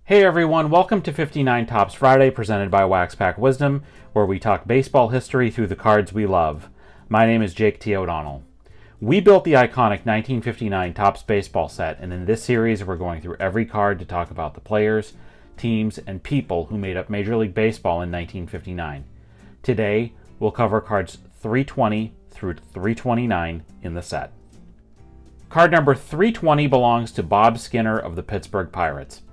Hey everyone, welcome to 59 Topps Friday, presented by Wax Pack Wisdom, where we talk baseball history through the cards we love. My name is Jake T. O'Donnell. We built the iconic 1959 Topps baseball set, and in this series we're going through every card to talk about the players, teams, and people who made up Major League Baseball in 1959. Today, we'll cover cards 320 through 329 in the set. Card number 320 belongs to Bob Skinner of the Pittsburgh Pirates.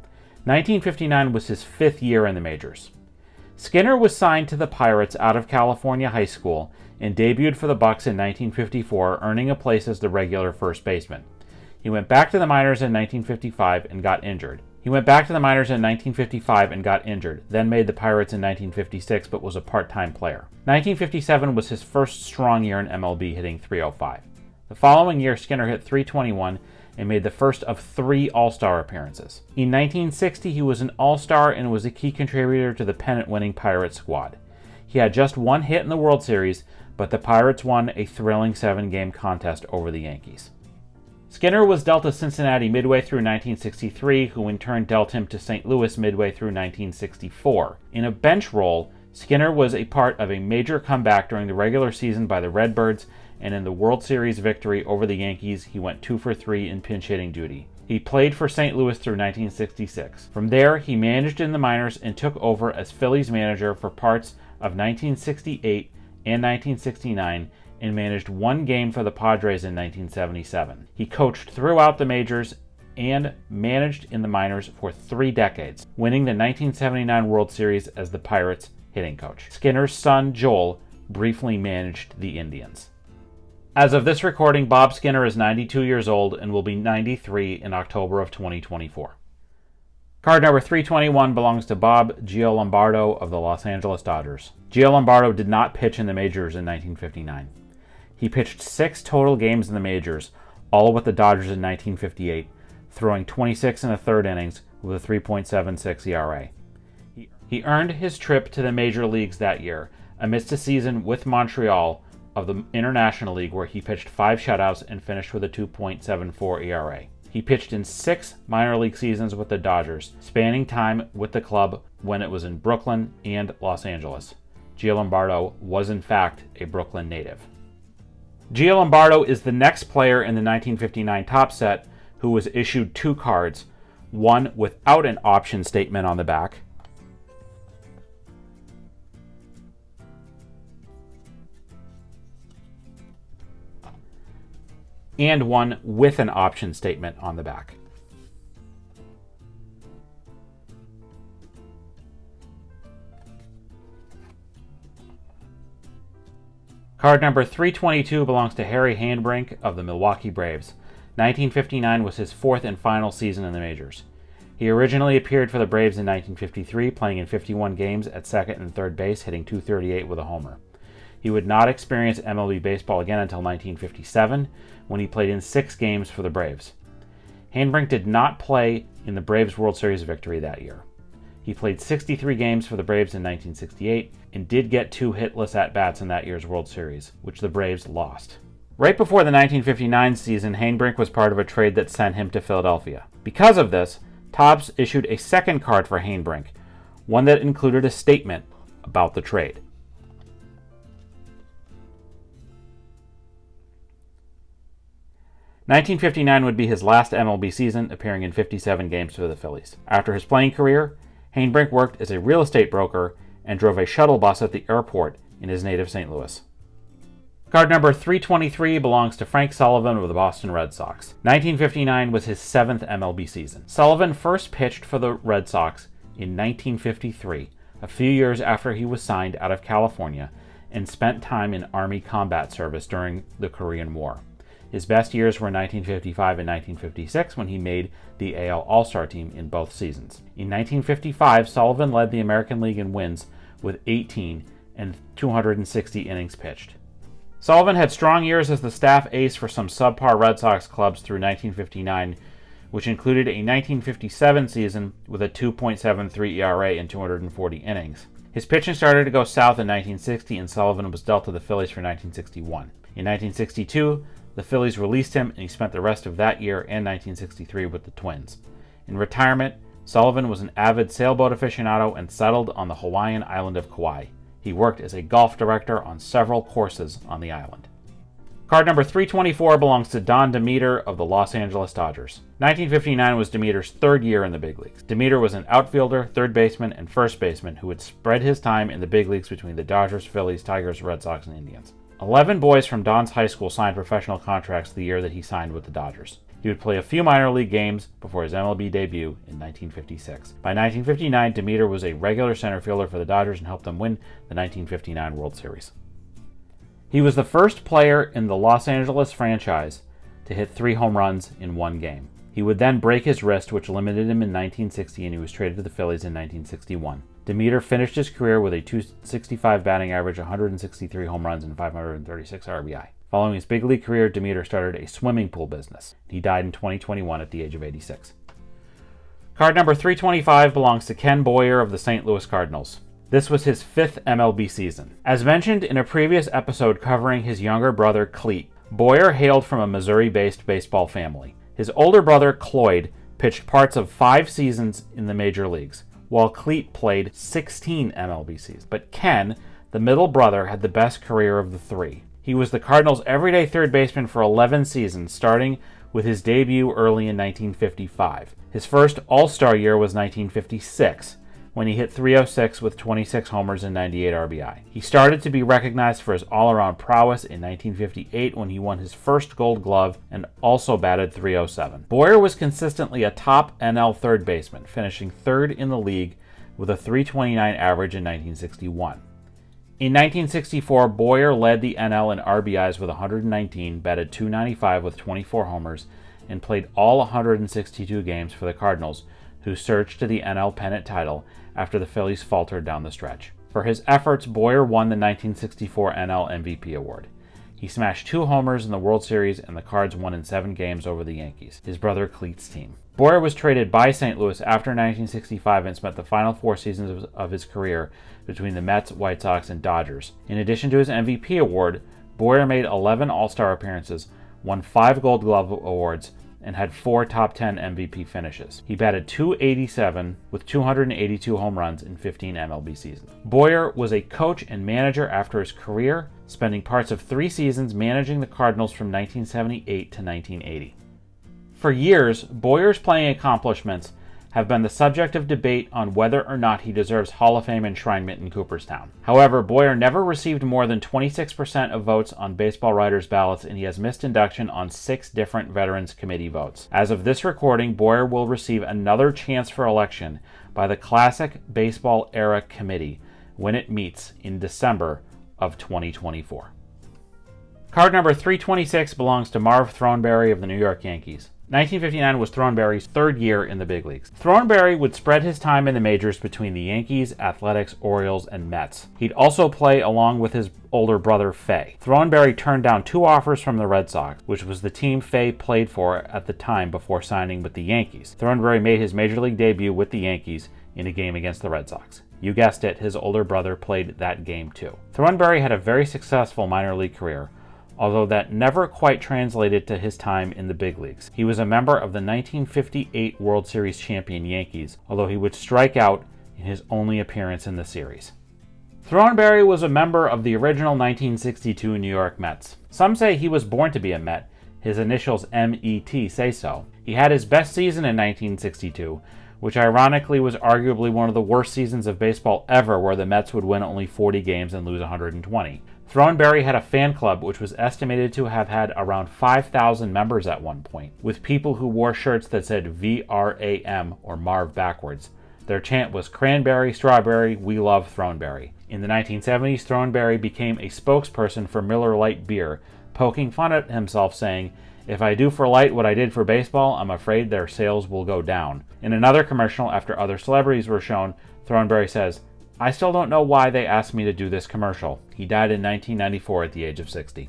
1959 was his fifth year in the majors. Skinner was signed to the Pirates out of California high school and debuted for the Bucks in 1954, earning a place as the regular first baseman. He went back to the minors in 1955 and got injured. Then made the Pirates in 1956, but was a part-time player. 1957 was his first strong year in MLB, hitting .305. The following year, Skinner hit .321 and made the first of 3 All-Star appearances. In 1960, he was an All-Star and was a key contributor to the pennant-winning Pirates squad. He had just 1 hit in the World Series, but the Pirates won a thrilling 7-game contest over the Yankees. Skinner was dealt to Cincinnati midway through 1963, who in turn dealt him to St. Louis midway through 1964. In a bench role, Skinner was a part of a major comeback during the regular season by the Redbirds, and in the World Series victory over the Yankees, he went 2 for 3 in pinch hitting duty. He played for St. Louis through 1966. From there, he managed in the minors and took over as Phillies manager for parts of 1968 and 1969, and managed 1 game for the Padres in 1977. He coached throughout the majors and managed in the minors for 3 decades, winning the 1979 World Series as the Pirates hitting coach. Skinner's son, Joel, briefly managed the Indians. As of this recording, Bob Skinner is 92 years old and will be 93 in October of 2024. Card number 321 belongs to Bob Giallombardo of the Los Angeles Dodgers. Giallombardo did not pitch in the majors in 1959. He pitched 6 total games in the majors, all with the Dodgers in 1958, throwing 26 1/3 innings with a 3.76 ERA. He earned his trip to the major leagues that year, amidst a season with Montreal of the International League where he pitched 5 shutouts and finished with a 2.74 ERA. He pitched in 6 minor league seasons with the Dodgers, spanning time with the club when it was in Brooklyn and Los Angeles. Giallombardo was in fact a Brooklyn native. Giallombardo is the next player in the 1959 Topps set who was issued 2 cards, one without an option statement on the back, and one with an option statement on the back. Card number 322 belongs to Harry Hanebrink of the Milwaukee Braves. 1959 was his 4th and final season in the majors. He originally appeared for the Braves in 1953, playing in 51 games at second and third base, hitting .238 with a homer. He would not experience MLB baseball again until 1957, when he played in 6 games for the Braves. Hanebrink did not play in the Braves World Series victory that year. He played 63 games for the Braves in 1968 and did get 2 hitless at-bats in that year's World Series, which the Braves lost. Right before the 1959 season, Hanebrink was part of a trade that sent him to Philadelphia. Because of this, Topps issued a second card for Hanebrink, one that included a statement about the trade. '59 would be his last MLB season, appearing in 57 games for the Phillies. After his playing career, Hanebrink worked as a real estate broker and drove a shuttle bus at the airport in his native St. Louis. Card number 323 belongs to Frank Sullivan of the Boston Red Sox. 1959 was his 7th MLB season. Sullivan first pitched for the Red Sox in 1953, a few years after he was signed out of California, and spent time in Army combat service during the Korean War. His best years were 1955 and 1956, when he made the AL All-Star team in both seasons. In 1955, Sullivan led the American League in wins with 18 and 260 innings pitched. Sullivan had strong years as the staff ace for some subpar Red Sox clubs through 1959, which included a 1957 season with a 2.73 ERA and 240 innings. His pitching started to go south in 1960, and Sullivan was dealt to the Phillies for 1961. In 1962, the Phillies released him, and he spent the rest of that year and 1963 with the Twins. In retirement, Sullivan was an avid sailboat aficionado and settled on the Hawaiian island of Kauai. He worked as a golf director on several courses on the island. Card number 324 belongs to Don Demeter of the Los Angeles Dodgers. 1959 was Demeter's third year in the big leagues. Demeter was an outfielder, third baseman, and first baseman who would spread his time in the big leagues between the Dodgers, Phillies, Tigers, Red Sox, and Indians. 11 boys from Don's high school signed professional contracts the year that he signed with the Dodgers. He would play a few minor league games before his MLB debut in 1956. By 1959, Demeter was a regular center fielder for the Dodgers and helped them win the 1959 World Series. He was the first player in the Los Angeles franchise to hit 3 home runs in one game. He would then break his wrist, which limited him in 1960, and he was traded to the Phillies in 1961. Demeter finished his career with a .265 batting average, 163 home runs, and 536 RBI. Following his big league career, Demeter started a swimming pool business. He died in 2021 at the age of 86. Card number 325 belongs to Ken Boyer of the St. Louis Cardinals. This was his 5th MLB season. As mentioned in a previous episode covering his younger brother Cleet, Boyer hailed from a Missouri-based baseball family. His older brother Cloyd pitched parts of 5 seasons in the major leagues, while Cleet played 16 MLB seasons. But Ken, the middle brother, had the best career of the 3. He was the Cardinals' everyday third baseman for 11 seasons, starting with his debut early in 1955. His first All-Star year was 1956, when he hit .306 with 26 homers and 98 RBI. He started to be recognized for his all-around prowess in 1958 when he won his first Gold Glove and also batted .307. Boyer was consistently a top NL third baseman, finishing 3rd in the league with a .329 average in 1961. In 1964, Boyer led the NL in RBIs with 119, batted .295 with 24 homers, and played all 162 games for the Cardinals, who surged to the NL pennant title after the Phillies faltered down the stretch. For his efforts, Boyer won the 1964 NL MVP award. He smashed 2 homers in the World Series, and the Cards won in 7 games over the Yankees, his brother Cleet's team. Boyer was traded by St. Louis after 1965 and spent the final 4 seasons of his career between the Mets, White Sox, and Dodgers. In addition to his MVP award, Boyer made 11 All-Star appearances, won 5 Gold Glove awards, and had 4 top 10 MVP finishes. He batted .287 with 282 home runs in 15 MLB seasons. Boyer was a coach and manager after his career, spending parts of 3 seasons managing the Cardinals from 1978 to 1980. For years, Boyer's playing accomplishments have been the subject of debate on whether or not he deserves Hall of Fame enshrinement in Cooperstown. However, Boyer never received more than 26% of votes on baseball writers' ballots, and he has missed induction on 6 different Veterans Committee votes. As of this recording, Boyer will receive another chance for election by the Classic Baseball Era Committee when it meets in December of 2024. Card number 326 belongs to Marv Throneberry of the New York Yankees. 1959 was Throneberry's 3rd year in the big leagues. Throneberry would spread his time in the majors between the Yankees, Athletics, Orioles, and Mets. He'd also play along with his older brother Fay. Throneberry turned down 2 offers from the Red Sox, which was the team Fay played for at the time before signing with the Yankees. Throneberry made his major league debut with the Yankees in a game against the Red Sox. You guessed it, his older brother played that game too. Throneberry had a very successful minor league career, although that never quite translated to his time in the big leagues. He was a member of the 1958 World Series champion Yankees, although he would strike out in his only appearance in the series. Throneberry was a member of the original 1962 New York Mets. Some say he was born to be a Met. His initials M.E.T. say so. He had his best season in 1962, which ironically was arguably one of the worst seasons of baseball ever, where the Mets would win only 40 games and lose 120. Throneberry had a fan club which was estimated to have had around 5,000 members at one point, with people who wore shirts that said VRAM or Marv backwards. Their chant was "Cranberry, Strawberry, we love Throneberry." In the 1970s, Throneberry became a spokesperson for Miller Lite beer, poking fun at himself, saying, "If I do for Light what I did for baseball, I'm afraid their sales will go down." In another commercial, after other celebrities were shown, Throneberry says, "I still don't know why they asked me to do this commercial." He died in 1994 at the age of 60.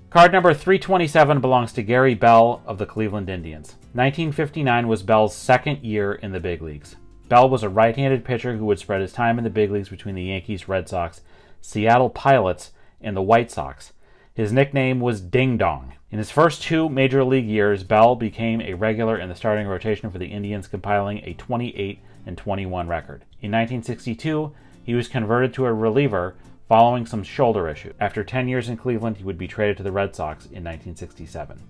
Card number 327 belongs to Gary Bell of the Cleveland Indians. 1959 was Bell's 2nd year in the big leagues. Bell was a right-handed pitcher who would spread his time in the big leagues between the Yankees, Red Sox, Seattle Pilots, and the White Sox. His nickname was Ding Dong. In his first 2 major league years, Bell became a regular in the starting rotation for the Indians, compiling a 28-21 record. In 1962, he was converted to a reliever following some shoulder issues. After 10 years in Cleveland, he would be traded to the Red Sox in 1967.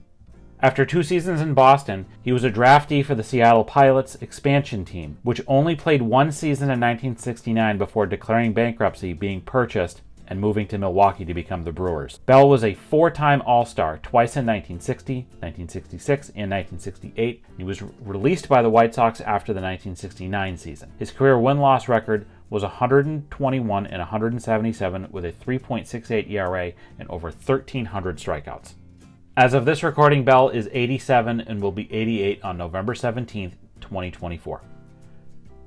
After 2 seasons in Boston, he was a draftee for the Seattle Pilots expansion team, which only played 1 season in 1969 before declaring bankruptcy, being purchased, and moving to Milwaukee to become the Brewers. Bell was a 4-time All-Star, twice in 1960, 1966, and 1968. He was released by the White Sox after the 1969 season. His career win-loss record was 121 and 177 with a 3.68 ERA and over 1,300 strikeouts. As of this recording, Bell is 87 and will be 88 on November 17, 2024.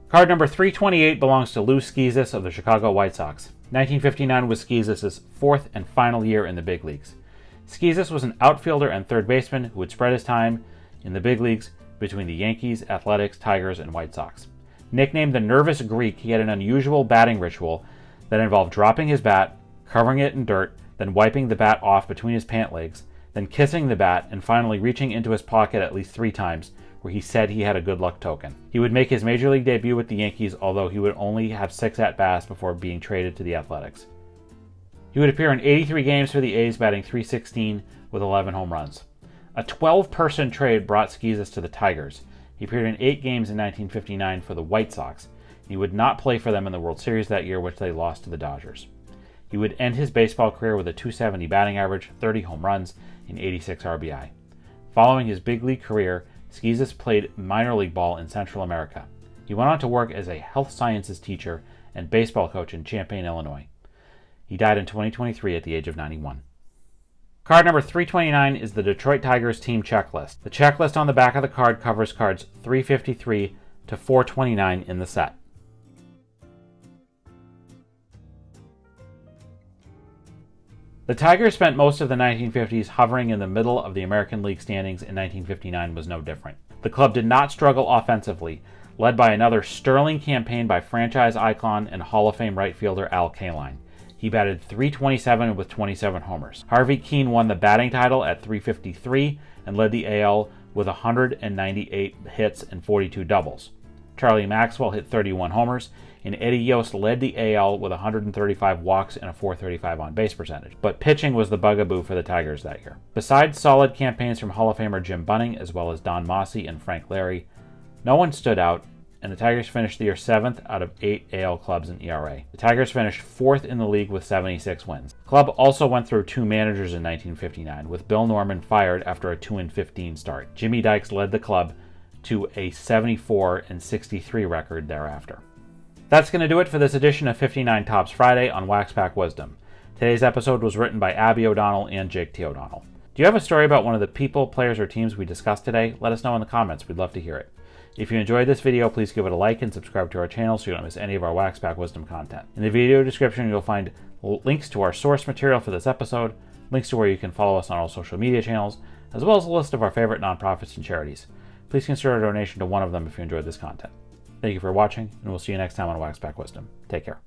Card number 328 belongs to Lou Schizas of the Chicago White Sox. 1959 was Schizas' 4th and final year in the big leagues. Schizas was an outfielder and third baseman who would spread his time in the big leagues between the Yankees, Athletics, Tigers, and White Sox. Nicknamed the Nervous Greek, he had an unusual batting ritual that involved dropping his bat, covering it in dirt, then wiping the bat off between his pant legs, then kissing the bat, and finally reaching into his pocket at least 3 times, where he said he had a good luck token. He would make his major league debut with the Yankees, although he would only have 6 at-bats before being traded to the Athletics. He would appear in 83 games for the A's, batting .316 with 11 home runs. A 12-person trade brought Schizas to the Tigers. He appeared in 8 games in 1959 for the White Sox. He would not play for them in the World Series that year, which they lost to the Dodgers. He would end his baseball career with a .270 batting average, 30 home runs, and 86 RBI. Following his big league career, Schizas played minor league ball in Central America. He went on to work as a health sciences teacher and baseball coach in Champaign, Illinois. He died in 2023 at the age of 91. Card number 329 is the Detroit Tigers team checklist. The checklist on the back of the card covers cards 353 to 429 in the set. The Tigers spent most of the 1950s hovering in the middle of the American League standings, and 1959 was no different. The club did not struggle offensively, led by another sterling campaign by franchise icon and Hall of Fame right fielder Al Kaline. He batted .327 with 27 homers. Harvey Keene won the batting title at .353 and led the AL with 198 hits and 42 doubles. Charlie Maxwell hit 31 homers, and Eddie Yost led the AL with 135 walks and a .435 on-base percentage. But pitching was the bugaboo for the Tigers that year. Besides solid campaigns from Hall of Famer Jim Bunning, as well as Don Mossy and Frank Larry, no one stood out, and the Tigers finished the year 7th out of 8 AL clubs in ERA. The Tigers finished 4th in the league with 76 wins. The club also went through 2 managers in 1959, with Bill Norman fired after a 2-15 start. Jimmy Dykes led the club to a 74-63 record thereafter. That's going to do it for this edition of 59 Tops Friday on Wax Pack Wisdom. Today's episode was written by Abby O'Donnell and Jake T. O'Donnell. Do you have a story about one of the people, players, or teams we discussed today? Let us know in the comments. We'd love to hear it. If you enjoyed this video, please give it a like and subscribe to our channel so you don't miss any of our Wax Pack Wisdom content. In the video description, you'll find links to our source material for this episode, links to where you can follow us on all social media channels, as well as a list of our favorite nonprofits and charities. Please consider a donation to one of them if you enjoyed this content. Thank you for watching, and we'll see you next time on Wax Pack Wisdom. Take care.